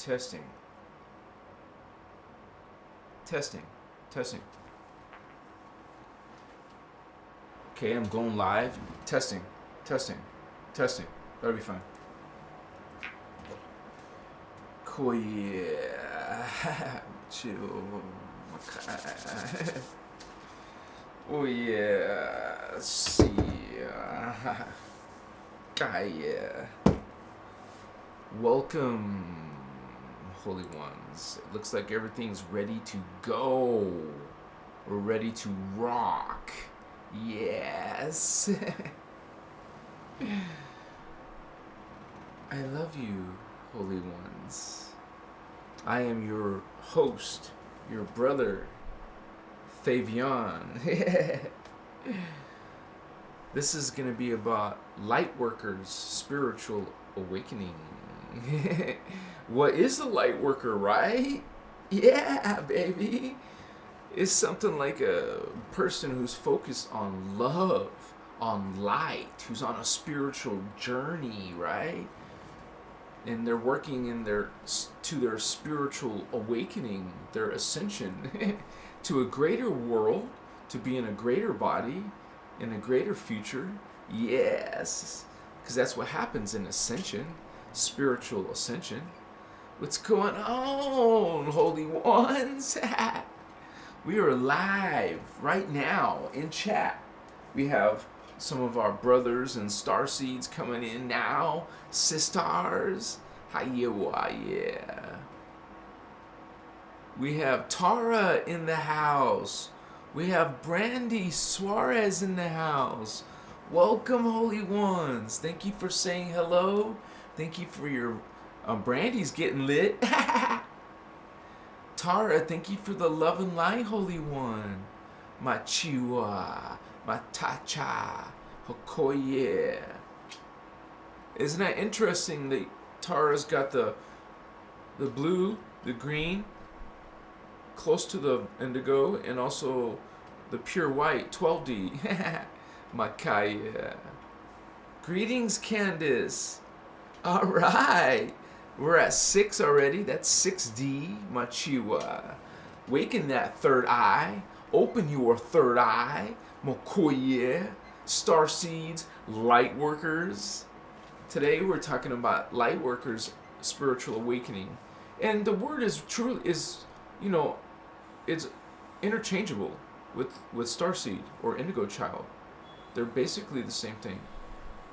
Testing. Testing. Testing. Okay, I'm going live. Testing. Testing. Testing. That'll be fine. Cool, yeah. Chill. Okay. Oh, yeah. Let's see. Yeah. Welcome, Holy Ones. It looks like everything's ready to go. We're ready to rock. Yes. I love you, Holy Ones. I am your host, your brother, Fabian. This is going to be about Lightworkers' spiritual awakening. What is a Lightworker, right? Yeah, baby. It's something like a person who's focused on love, on light, who's on a spiritual journey, right? And they're working in their spiritual awakening, their ascension to a greater world, to be in a greater body, in a greater future. Yes, because that's what happens in ascension, spiritual ascension. What's going on, Holy Ones? We are live right now in chat. We have some of our brothers and starseeds coming in now. Sisters, yeah. We have Tara in the house. We have Brandy Suarez in the house. Welcome, Holy Ones. Thank you for saying hello. Thank you for your... Brandy's getting lit. Tara, thank you for the love and light, Holy One. My Chiwa, my Tacha, Hokoye. Isn't that interesting that Tara's got the blue, the green, close to the indigo, and also the pure white, 12D. Makaya. Greetings, Candace. All right. We're at 6 already. That's 6D, Machiwa. Waken that third eye. Open your third eye. Mokoye. Starseeds, Lightworkers. Today we're talking about Lightworkers' spiritual awakening. And the word is truly, it's interchangeable with Starseed or Indigo Child. They're basically the same thing.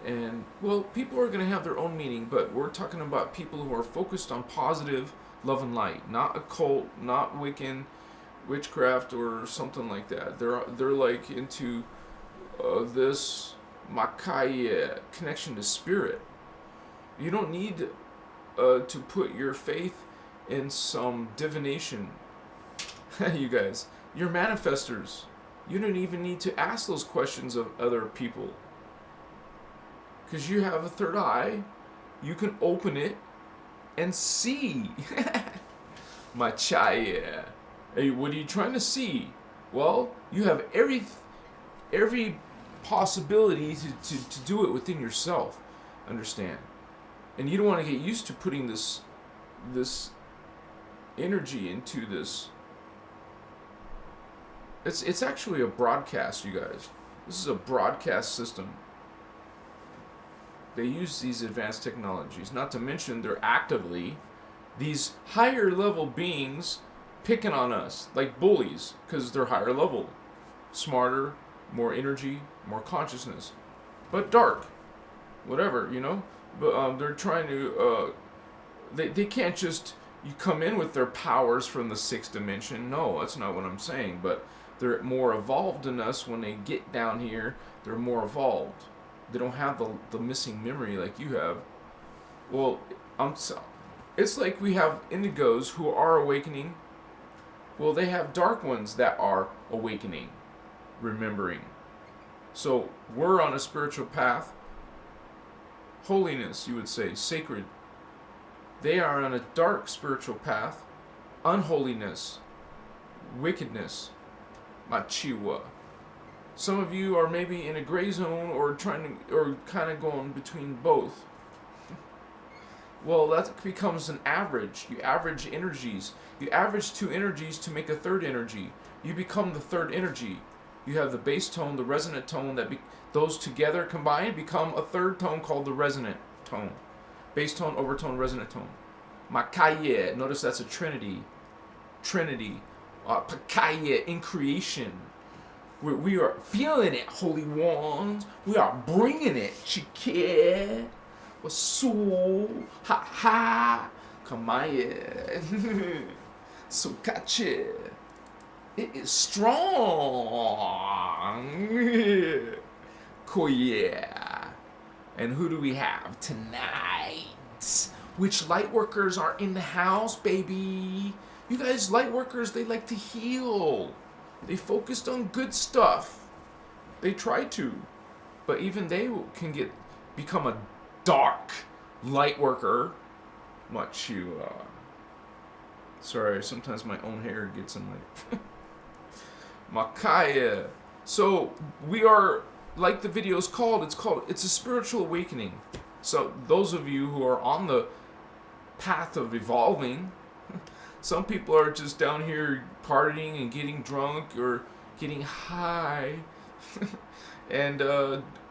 And, well, people are going to have their own meaning, but we're talking about people who are focused on positive love and light, not occult, not Wiccan, witchcraft, or something like that. They're like into this Makaya connection to spirit. You don't need to put your faith in some divination. You guys, you're manifestors. You don't even need to ask those questions of other people. Because you have a third eye, you can open it and see. My chaya. Hey, what are you trying to see? Well, you have every possibility to do it within yourself. Understand? And you don't want to get used to putting this energy into this. It's actually a broadcast, you guys. This is a broadcast system. They use these advanced technologies, not to mention they're actively these higher level beings picking on us like bullies because they're higher level, smarter, more energy, more consciousness, but dark, whatever, But they're trying to. They can't just you come in with their powers from the 6th dimension. No, that's not what I'm saying. But they're more evolved than us. When they get down here, they're more evolved. They don't have the missing memory like you have. Well, it's like we have indigos who are awakening. Well, they have dark ones that are awakening, remembering. So we're on a spiritual path. Holiness, you would say, sacred. They are on a dark spiritual path. Unholiness, wickedness, machiwa. Some of you are maybe in a gray zone or kind of going between both. Well, that becomes an average. You average energies. You average two energies to make a third energy. You become the third energy. You have the bass tone, the resonant tone, those together combined become a third tone called the resonant tone. Bass tone, overtone, resonant tone. Makaye, notice that's a trinity. Trinity. Pakaye, in creation. We are feeling it, holy ones. We are bringing it, chike. Wasu, ha ha, kamaye. Sukache. It is strong. Koye. And who do we have tonight? Which lightworkers are in the house, baby? You guys, lightworkers, they like to heal. They focused on good stuff. They try to. But even they can become a dark lightworker. Sorry, sometimes my own hair gets in my... Makaya. So, we are, like the video is called, it's a spiritual awakening. So, those of you who are on the path of evolving, some people are just down here partying and getting drunk or getting high and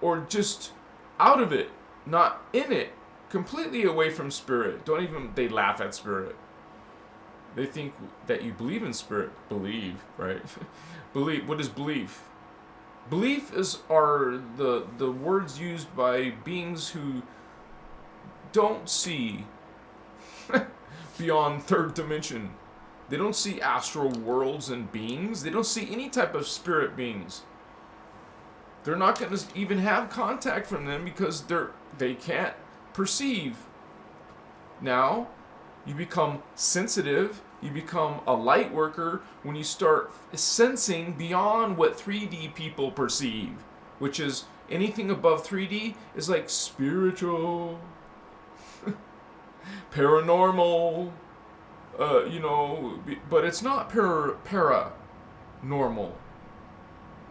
or just out of it, not in it, completely away from spirit. They laugh at spirit. They think that you believe in spirit. Believe, right? Believe. What is belief? Belief are the words used by beings who don't see beyond third dimension. They don't see astral worlds and beings. They don't see any type of spirit beings. They're not going to even have contact from them because they can't perceive. Now, you become sensitive. You become a light worker when you start sensing beyond what 3D people perceive, which is anything above 3D is like spiritual, paranormal, but it's not paranormal.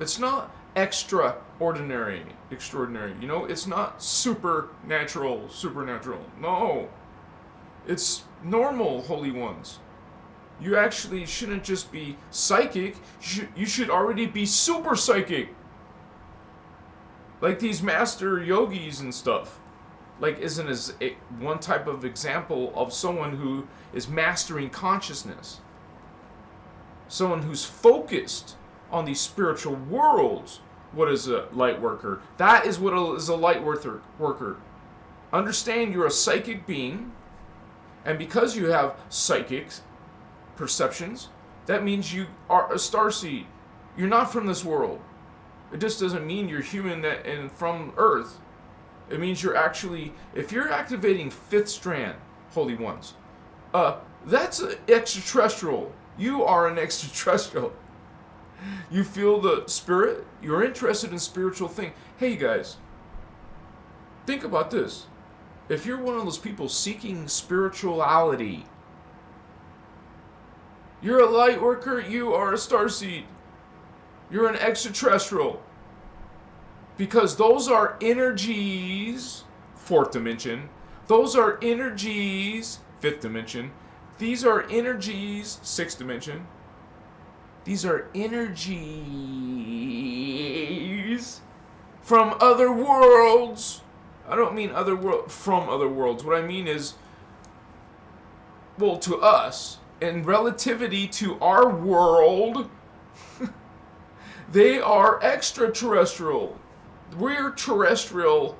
It's not extraordinary. It's not supernatural. No. It's normal, holy ones. You actually shouldn't just be psychic. You should already be super psychic. Like these master yogis and stuff. Like, isn't as one type of example of someone who is mastering consciousness. Someone who's focused on these spiritual worlds. What is a light worker? That is what is a light worker. Understand you're a psychic being, and because you have psychic perceptions, that means you are a starseed. You're not from this world. It just doesn't mean you're human and from Earth. It means you're actually, if you're activating fifth strand, holy ones, that's an extraterrestrial. You are an extraterrestrial. You feel the spirit. You're interested in spiritual thing. Hey guys, think about this. If you're one of those people seeking spirituality, you're a light worker, you are a starseed. You're an extraterrestrial. Because those are energies, fourth dimension. Those are energies, fifth dimension. These are energies, sixth dimension. These are energies from other worlds. I don't mean from other worlds. What I mean is, well, to us, in relativity to our world, they are extraterrestrial. We're terrestrial.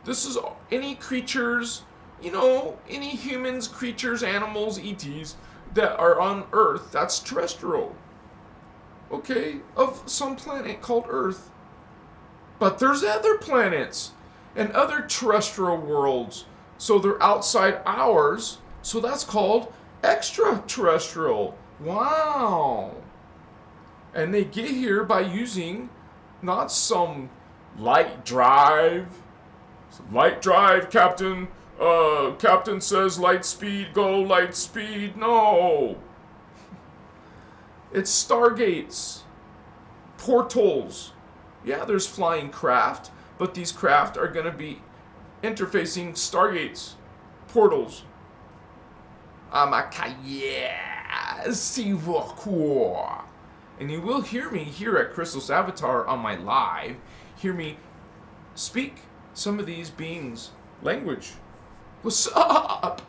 This is any creatures, any humans, creatures, animals, ETs that are on Earth, that's terrestrial. Okay, of some planet called Earth. But there's other planets and other terrestrial worlds. So they're outside ours. So that's called extraterrestrial. Wow. And they get here by using not some light drive. Light drive, Captain. Captain says light speed, go light speed. No. It's stargates. Portals. Yeah, there's flying craft, but these craft are going to be interfacing stargates. portals. Amakaya Sivakor. And you will hear me here at Christos Avatar on my live, hear me speak some of these beings' language. What's up?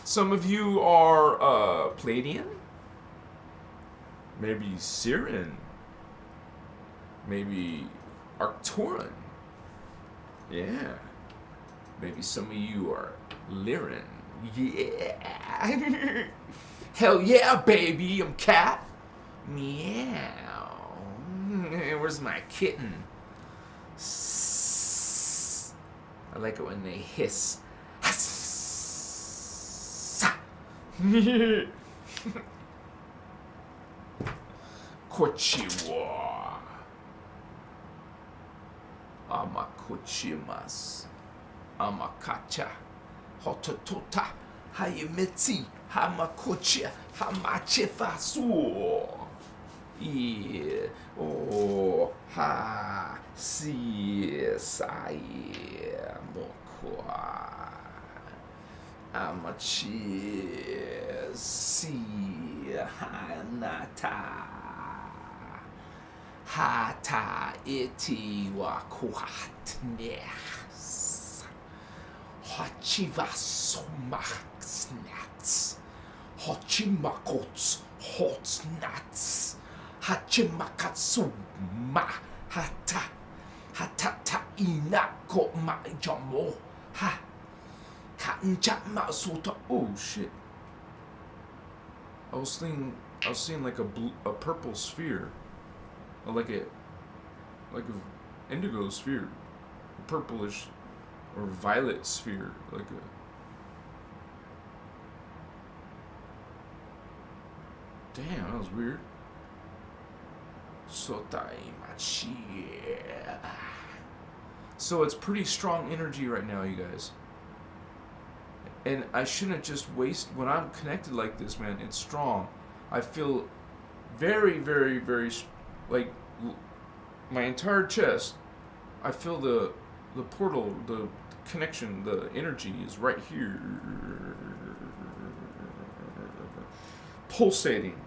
Some of you are Palladian, maybe Siren, maybe Arcturan. Yeah. Maybe some of you are Lyran. Yeah. Hell yeah, baby, I'm cat. Meow. Where's my kitten? I like it when they hiss. Kochiwa. Amakuchimas. Amakacha. Hototota. Hayamitsi. Hamakucha. Hamachifasu. Yeah. Oh. Ha. Si. Sai. Mokwa. Amachi. Si. Hanata. Hata iti wa kuhatnes. Hachivasumaksnats. Hachimakots hotsnats. Hachimakatsuma. Hata. Hatata inako majamo. Ha. Kanjama sota. Oh shit. I was seeing like a purple sphere. Like an indigo sphere, a purplish or violet sphere, like a. Damn, that was weird. So it's pretty strong energy right now, you guys. And I shouldn't just waste when I'm connected like this, man. It's strong. I feel very, very, very. Like my entire chest, I feel the portal, the connection, the energy is right here, pulsating.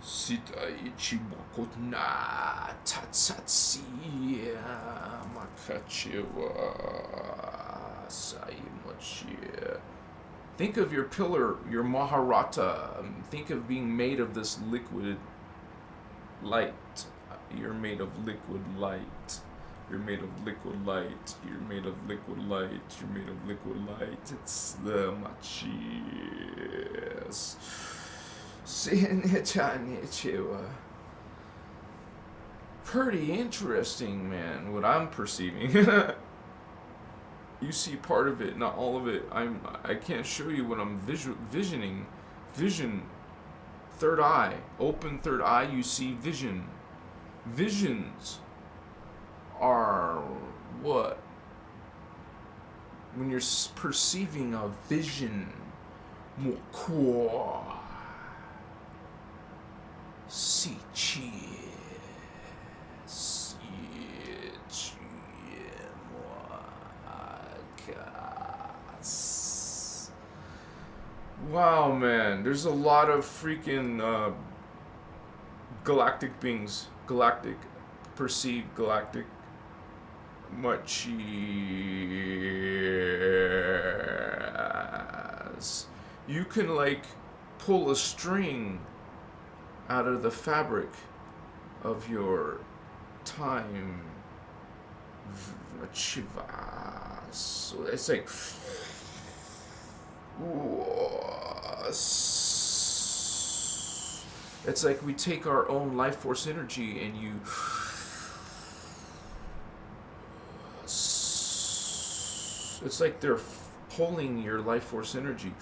Sita ichibokotna tatsatsi makachiwa saimachia. Think of your pillar, your Maharata. Think of being made of this liquid light. You're made of liquid light. You're made of liquid light. You're made of liquid light. You're made of liquid light. It's the machis. Pretty interesting, man, what I'm perceiving. You see part of it, not all of it. I can't show you what I'm visioning. Vision. Third eye. Open third eye, you see vision. Visions are what? When you're perceiving a vision. Mokwa. Sichi. Wow, man, there's a lot of freaking galactic beings, perceived galactic, muchies. You can like pull a string out of the fabric of your time. So it's like. It's like we take our own life force energy and you. It's like they're pulling your life force energy.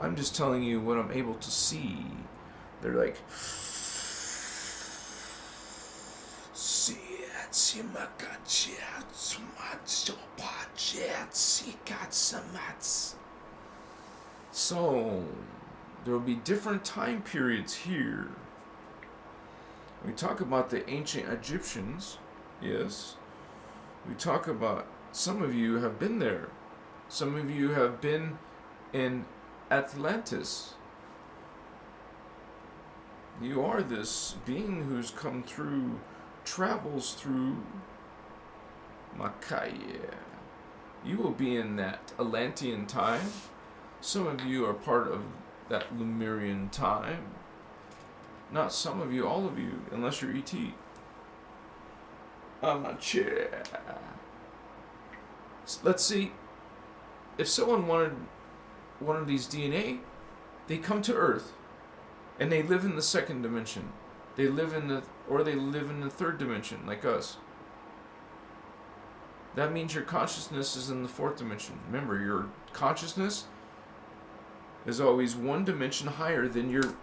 I'm just telling you what I'm able to see. They're like. So There will be different time periods here. We talk about the ancient Egyptians. Yes. We talk about, some of you have been there. Some of you have been in Atlantis. You are this being who's come through, travels through Makaya. You will be in that Atlantean time. Some of you are part of that Lemurian time. Not some of you, all of you, unless you're ET. I'm not sure. Let's see. If someone wanted one of these DNA, they come to Earth, and they live in the second dimension. They live in the third dimension, like us. That means your consciousness is in the fourth dimension. Remember, your consciousness is always one dimension higher than your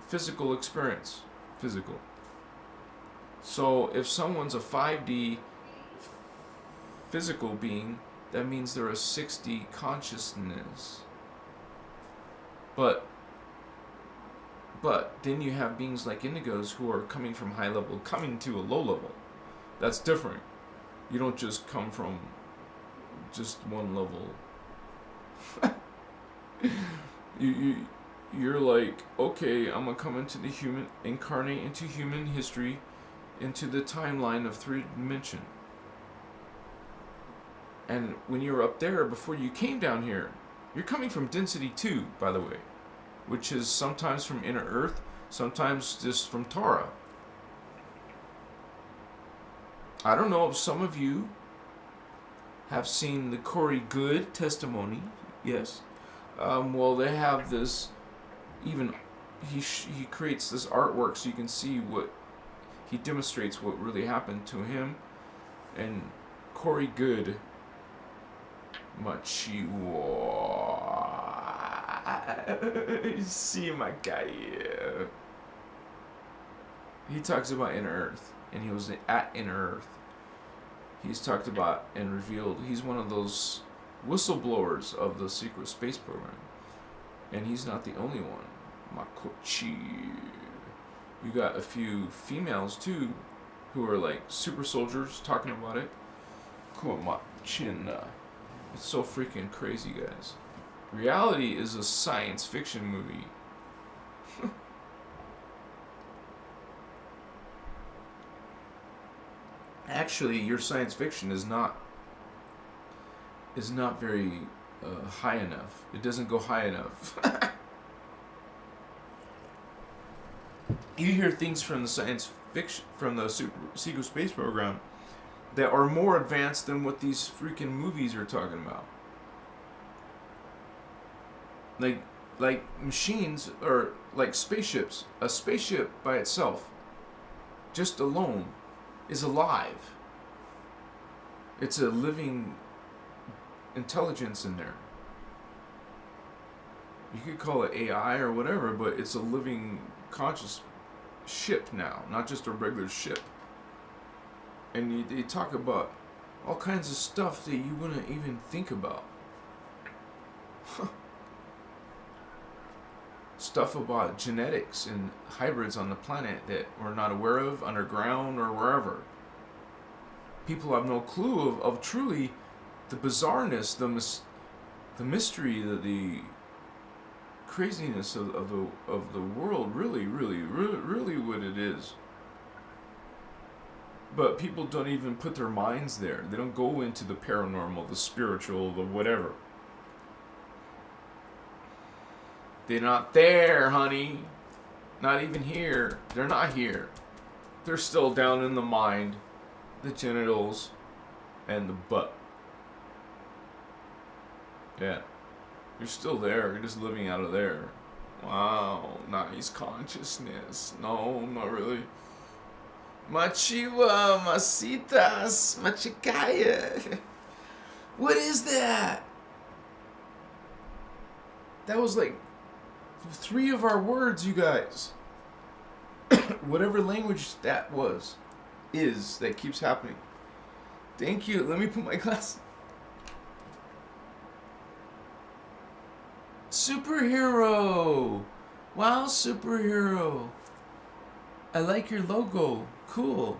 physical experience. Physical. So if someone's a 5D physical being, that means they're a 6D consciousness. But then you have beings like indigos who are coming from high level, coming to a low level. That's different. You don't just come from just one level. You're like, okay, I'm gonna come into the human, incarnate into human history, into the timeline of 3 dimension. And when you were up there, before you came down here, you're coming from density 2, by the way, which is sometimes from inner earth, sometimes just from Tara. I don't know if some of you have seen the Corey Good testimony. Yes. Well, they have this, even he creates this artwork so you can see what he demonstrates, what really happened to him. And Corey Good, Machiwa, see my guy. He talks about inner earth, and he was at inner earth. He's talked about and revealed. He's one of those whistleblowers of the secret space program, and he's not the only one. Makochi. You got a few females too, who are like super soldiers talking about it. Kumachina. It's so freaking crazy, guys. Reality is a science fiction movie. Actually, your science fiction is not very high enough. It doesn't go high enough. You hear things from the science fiction, from the secret space program, that are more advanced than what these freaking movies are talking about. Like machines, or like spaceships. A spaceship by itself, just alone, is alive. It's a living intelligence in there. You could call it AI or whatever, but it's a living conscious ship now, not just a regular ship. And they talk about all kinds of stuff that you wouldn't even think about. Stuff about genetics and hybrids on the planet that we're not aware of, underground or wherever. People have no clue of truly the bizarreness, the mystery, the craziness of the world, really what it is. But people don't even put their minds there. They don't go into the paranormal, the spiritual, the whatever. They're not there, honey. Not even here. They're not here. They're still down in the mind, the genitals, and the butt. Yeah. You're still there. You're just living out of there. Wow. Nice consciousness. No, not really. Machiwa, masitas, machikaya. What is that? That was like 3 of our words, you guys. Whatever language that that keeps happening. Thank you. Let me put my glass. Superhero. Wow, superhero. I like your logo. Cool.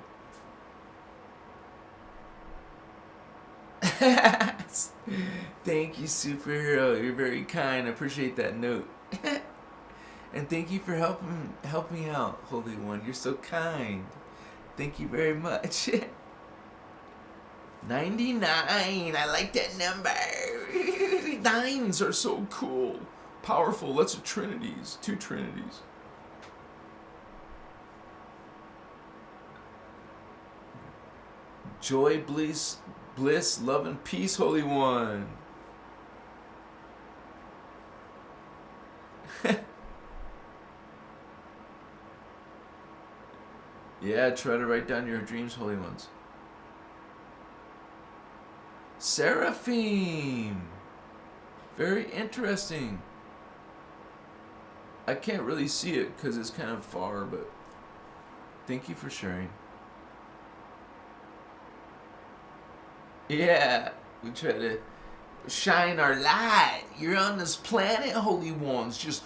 Thank you, superhero. You're very kind. I appreciate that note. And thank you for helping out, Holy One. You're so kind. Thank you very much. 99. I like that number. Nines are so cool. Powerful. Lots of trinities. 2 trinities. Joy, bliss, love, and peace, Holy One. Yeah, try to write down your dreams, Holy Ones. Seraphim. Very interesting. I can't really see it because it's kind of far, but thank you for sharing. Yeah, we try to shine our light. You're on this planet, Holy Ones. Just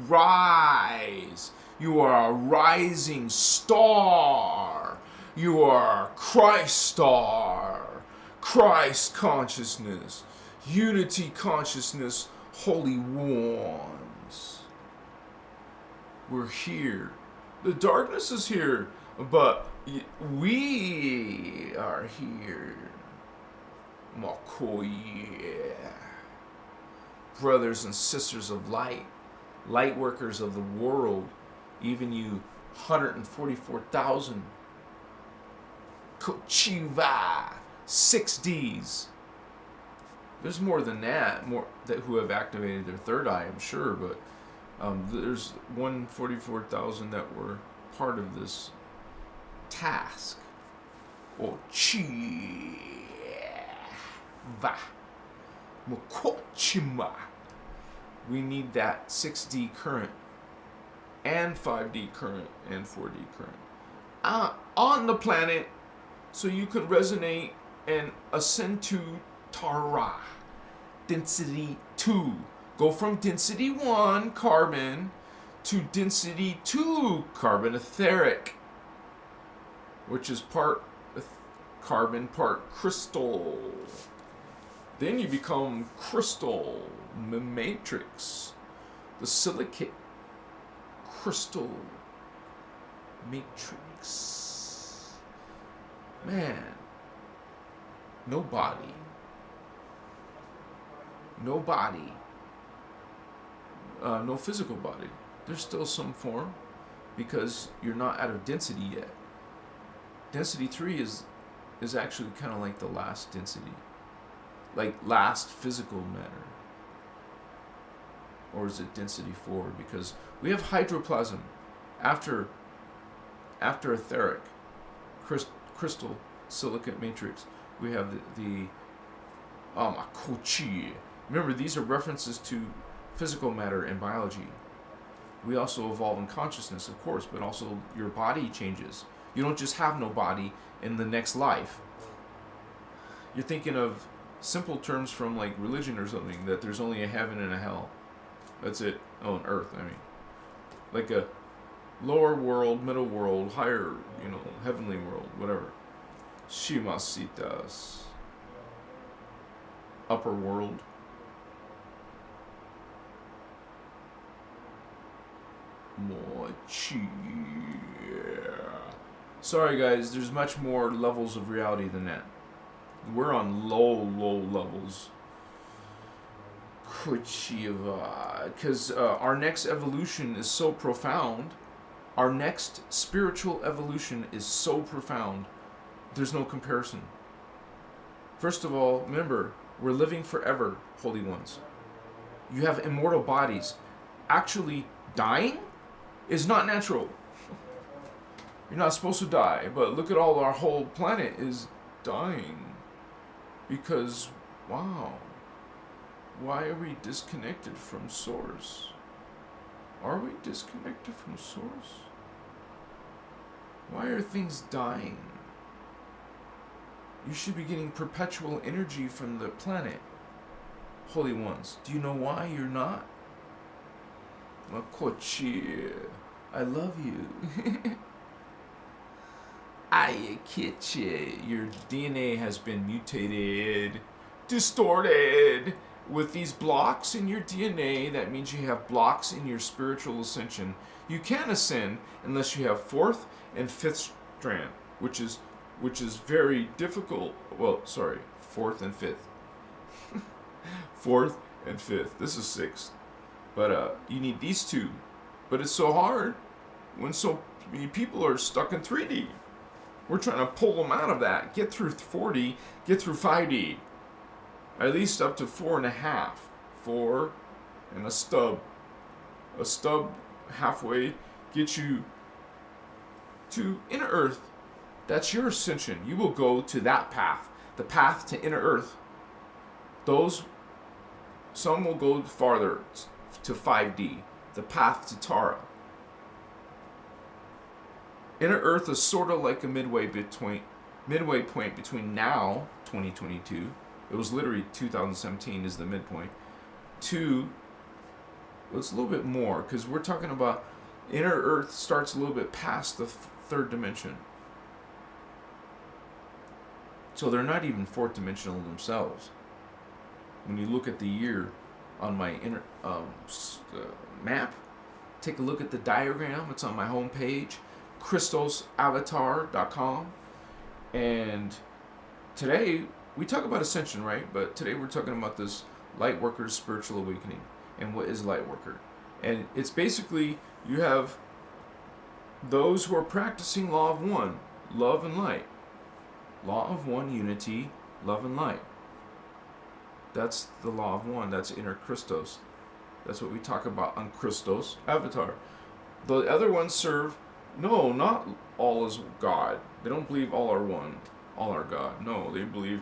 rise. You are a rising star. You are a Christ star. Christ consciousness. Unity consciousness, Holy Ones. We're here. The darkness is here, but we are here. Makoye. Brothers and sisters of light, light workers of the world, even you 144,000. Kochiva. 6Ds. There's more than that, more that who have activated their third eye, I'm sure, but there's 144,000 that were part of this task. Ochiva. Mokochima. We need that 6D current and 5D current and 4D current on the planet so you can resonate and ascend to Tara. Density 2. Go from density 1 carbon to density 2 carbon etheric, which is part carbon, part crystal. Then you become crystal matrix, the silicate crystal matrix. Man, no body, no physical body. There's still some form because you're not out of density yet. Density 3 is actually kind of like the last density, like last physical matter. Or is it density 4? Because we have hydroplasm after etheric crystal silicate matrix. We have the Makochi. Remember, these are references to physical matter and biology. We also evolve in consciousness, of course, but also your body changes. You don't just have no body in the next life. You're thinking of simple terms from like religion or something, that there's only a heaven and a hell. That's it. Oh, an earth, I mean. Like a lower world, middle world, higher, heavenly world, whatever. Shimasitas. Upper world. Mochi. Sorry guys, there's much more levels of reality than that. We're on low levels. Because our next evolution is so profound. Our next spiritual evolution is so profound. There's no comparison. First of all, remember, we're living forever, Holy Ones. You have immortal bodies. Actually, dying is not natural. You're not supposed to die, but look at all our whole planet is dying. Because, wow, why are we disconnected from Source? Are we disconnected from Source? Why are things dying? You should be getting perpetual energy from the planet, Holy Ones. Do you know why you're not? Makochi, I love you. Ayakichi, your DNA has been mutated, distorted. With these blocks in your DNA, that means you have blocks in your spiritual ascension. You can't ascend unless you have fourth and fifth strand, which is very difficult. Well, sorry, fourth and fifth. Fourth and fifth. This is sixth. But you need these two. But it's so hard when so many people are stuck in 3D. We're trying to pull them out of that. Get through 4D, get through 5D. At least up to 4.5. 4 and a stub. A stub halfway gets you to inner earth. That's your ascension. You will go to that path. The path to inner earth. Some will go farther to 5D. The path to Tara. Inner earth is sort of like a midway point between now, 2022. It was literally 2017 is the midpoint. It's a little bit more, because we're talking about inner earth starts a little bit past the third dimension. So they're not even fourth dimensional themselves. When you look at the year on my inner map, take a look at the diagram. It's on my homepage, christosavatar.com. And today, we talk about ascension, right? But today we're talking about this Lightworker's spiritual awakening. And what is Lightworker? And it's basically, you have those who are practicing law of one, love and light. Law of one, unity, love and light. That's the law of one. That's Inner Christos. That's what we talk about on Christos Avatar. The other ones serve, no, not all is God. They don't believe all are one, all are God. No, they believe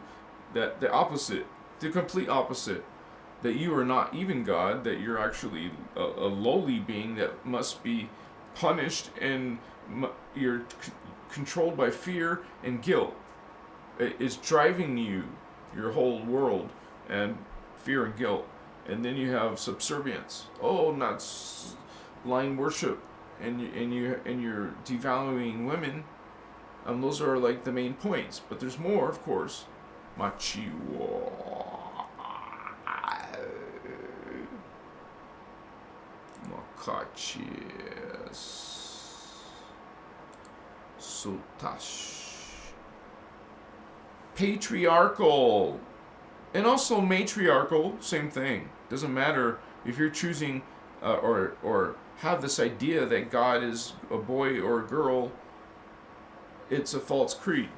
that the opposite, the complete opposite, that you are not even God, that you're actually a lowly being that must be punished, and you're controlled by fear and guilt. It's driving you, your whole world, and fear and guilt. And then you have subservience. Oh, not blind worship, and you're devaluing women. Those are like the main points, but there's more, of course. Machiwa. Makachis. Sutash. Patriarchal. And also matriarchal, same thing. Doesn't matter if you're choosing or have this idea that God is a boy or a girl. It's a false creed.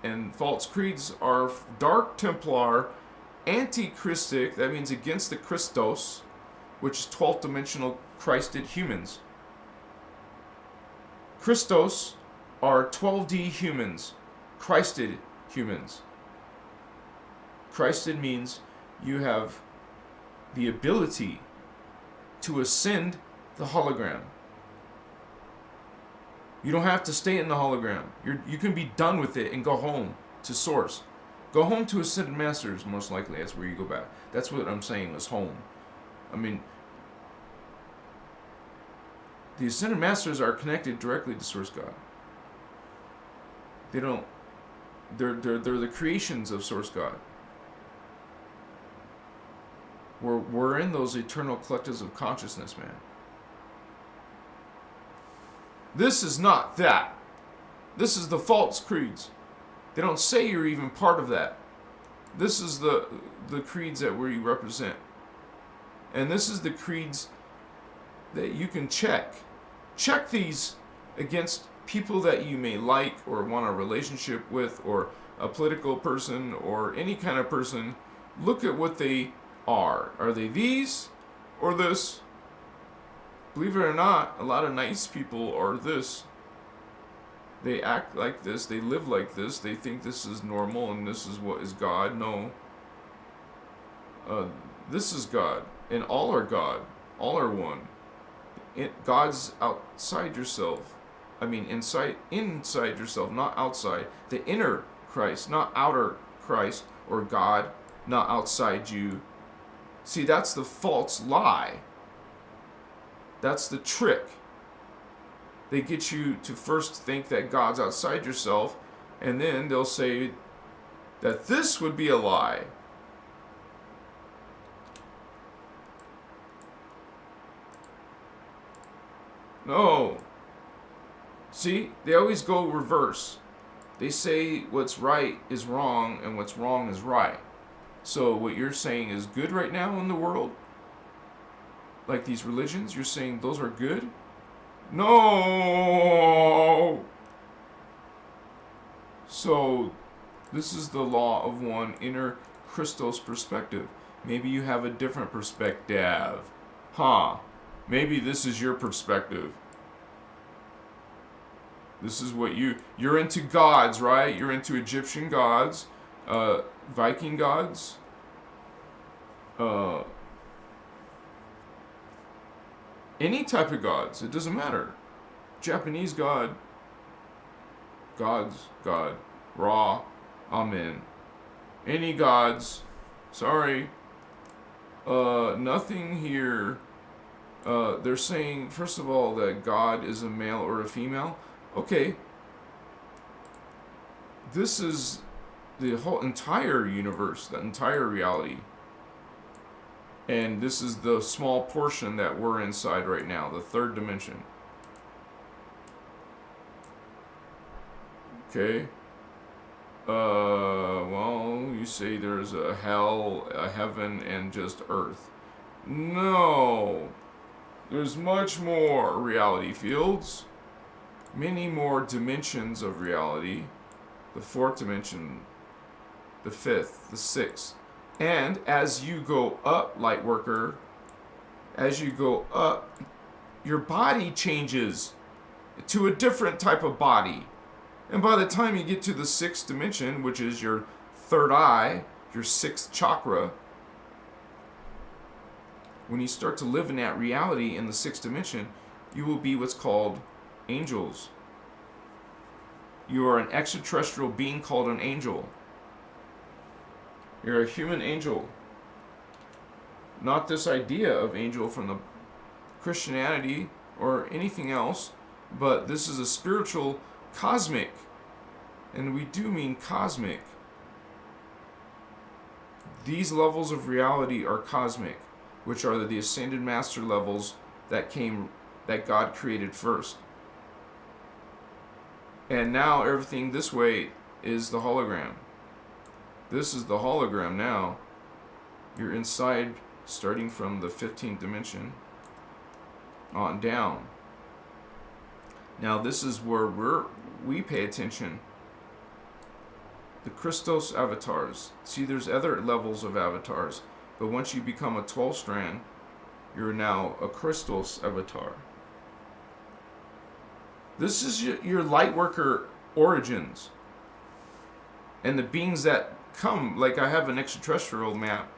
And false creeds are Dark Templar, anti-Christic, that means against the Christos, which is 12th dimensional Christed humans. Christos are 12D humans, Christed humans. Christed means you have the ability to ascend the hologram. You don't have to stay in the hologram. You can be done with it and go home to source. Go home to Ascended Masters, most likely. That's where you go back. That's what I'm saying is home. I mean, the Ascended Masters are connected directly to Source God. They don't. They're the creations of Source God. We're in those eternal collectives of consciousness, man. This is not that. This is the false creeds. They don't say you're even part of that. This is the creeds that we represent. And this is the creeds that you can check. Check these against people that you may like or want a relationship with, or a political person or any kind of person. Look at what they are. Are they these or this? Believe it or not, a lot of nice people are this. They act like this, they live like this, they think this is normal and this is what is God. No. This is God, and all are God. All are one. God's outside yourself. I mean, inside yourself, not outside. The inner Christ, not outer Christ, or God, not outside you. See, that's the false lie. That's the trick. They get you to first think that God's outside yourself, and then they'll say that this would be a lie. No. See, they always go reverse. They say what's right is wrong and what's wrong is right. So what you're saying is good right now in the world, like these religions, you're saying those are good? No! So this is the law of one, inner Christos perspective. Maybe you have a different perspective. Maybe this is your perspective. This is what you're into gods, right? You're into Egyptian gods, Viking gods, any type of gods. It doesn't matter. Japanese god, God, Ra, Amen. Any gods, sorry. Nothing here. They're saying, first of all, that God is a male or a female. Okay. This is the whole entire universe, the entire reality. And this is the small portion that we're inside right now, the third dimension. Okay. Well, you say there's a hell, a heaven, and just earth. No. There's much more reality fields. Many more dimensions of reality. The fourth dimension, the fifth, the sixth. And as you go up, Lightworker, as you go up, your body changes to a different type of body. And by the time you get to the sixth dimension, which is your third eye, your sixth chakra, when you start to live in that reality in the sixth dimension, you will be what's called angels. You are an extraterrestrial being called an angel. You're a human angel. Not this idea of angel from the Christianity or anything else, but this is a spiritual cosmic. And we do mean cosmic. These levels of reality are cosmic, which are the ascended master levels that God created first. And now everything this way is the hologram. This is the hologram now. You're inside, starting from the 15th dimension on down. Now this is where we pay attention. The Christos avatars. See, there's other levels of avatars, but once you become a 12 strand, you're now a Christos avatar. This is your Lightworker origins. And the beings that come, like I have an extraterrestrial map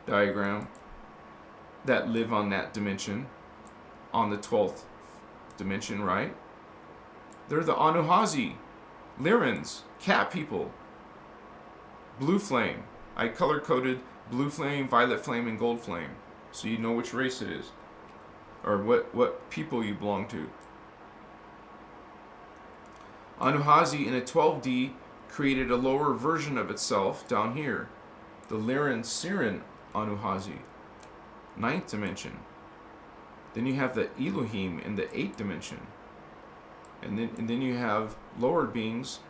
diagram that live on that dimension, on the 12th dimension, right? They're the Anuhazi, Lyrans, cat people, blue flame. I color-coded blue flame, violet flame, and gold flame, so you know which race it is, or what people you belong to. Anuhazi in a 12D created a lower version of itself down here, the Lyran Siren Anuhazi, 9th dimension. Then you have the Elohim in the 8th dimension, and then you have lower beings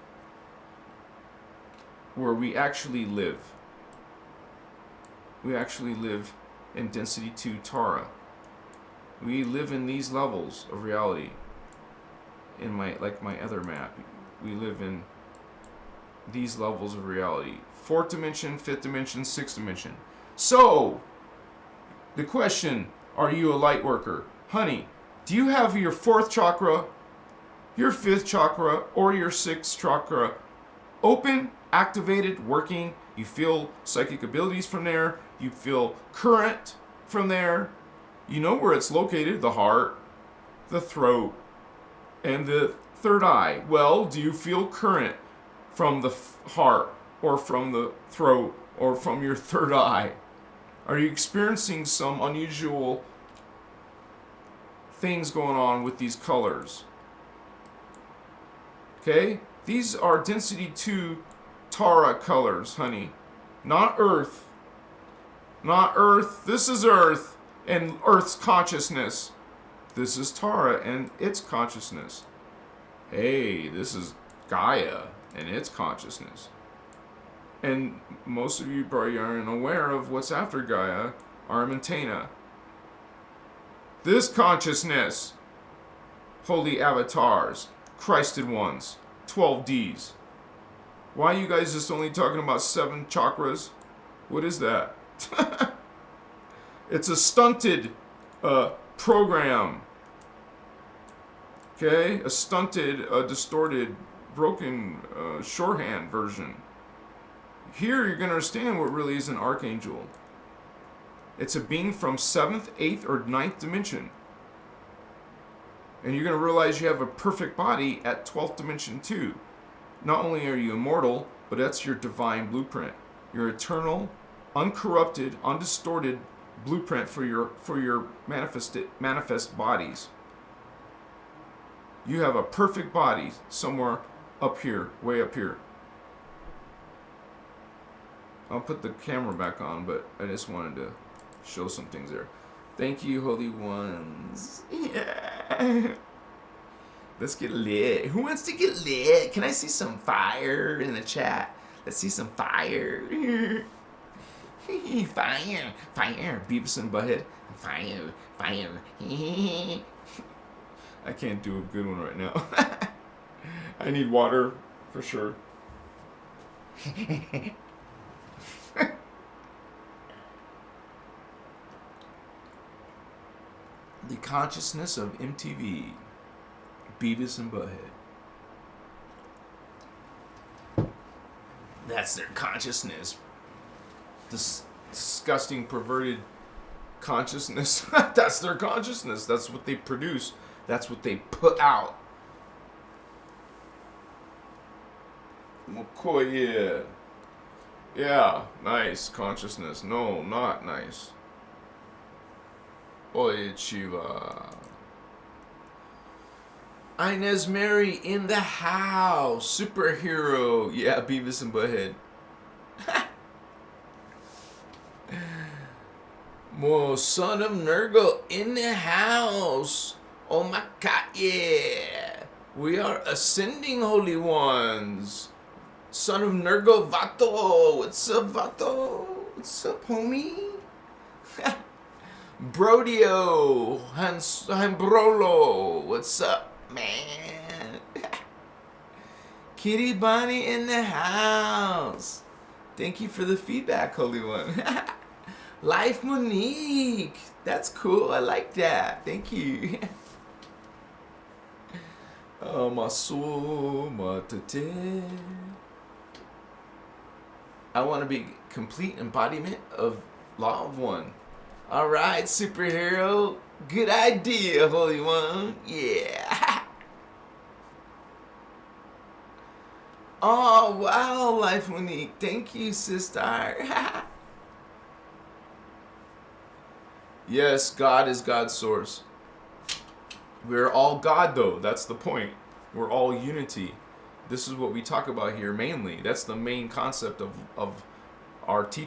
where we actually live. We actually live in density 2 Tara. We live in these levels of reality. In my other map, we live in these levels of reality: 4th dimension, 5th dimension, 6th dimension. So the question: are you a light worker, honey? Do you have your 4th chakra, your 5th chakra, or your 6th chakra open, activated, working? You feel psychic abilities from there. You feel current from there. You know where it's located: the heart, the throat, and the third eye. Well, do you feel current from the heart, or from the throat, or from your third eye? Are you experiencing some unusual things going on with these colors. Okay? These are density 2 Tara colors, honey. Not Earth. Not Earth. This is Earth and Earth's consciousness. This is Tara and its consciousness. Hey, this is Gaia and its consciousness. And most of you probably aren't aware of what's after Gaia, Armentana. This consciousness, holy avatars, Christed ones, 12 Ds. Why are you guys just only talking about 7 chakras? What is that? It's a stunted program. Okay? A stunted, distorted, broken shorthand version. Here you're going to understand what really is an archangel. It's a being from 7th, 8th, or 9th dimension. And you're going to realize you have a perfect body at 12th dimension too. Not only are you immortal, but that's your divine blueprint. Your eternal, uncorrupted, undistorted blueprint for your manifest bodies. You have a perfect body somewhere up here, way up here. I'll put the camera back on, but I just wanted to show some things there. Thank you, holy ones. Yeah. Let's get lit. Who wants to get lit? Can I see some fire in the chat? Let's see some fire. Fire. Fire. Beavis and Butthead. Fire. Fire. I can't do a good one right now. I need water, for sure. The consciousness of MTV. Beavis and Butthead. That's their consciousness. This disgusting, perverted consciousness. That's their consciousness. That's what they produce. That's what they put out. McCoy, yeah. Yeah, nice consciousness. No, not nice. Oye, Chiva. Inez Mary in the house. Superhero. Yeah, Beavis and Butthead. Mo, son of Nurgle in the house. Oh my God, yeah. We are ascending, holy ones. Son of Nurgle Vato. What's up, Vato? What's up, homie? Brodio. Hambrolo. What's up, man? Kitty Bonnie in the house. Thank you for the feedback, holy one. Life Monique. That's cool. I like that. Thank you. I want to be complete embodiment of Law of One. Alright, superhero. Good idea, holy one. Yeah. Oh, wow, Life Monique. Thank you, sister. Yes, God is God's source. We're all God, though. That's the point. We're all unity. This is what we talk about here mainly. That's the main concept of our teaching.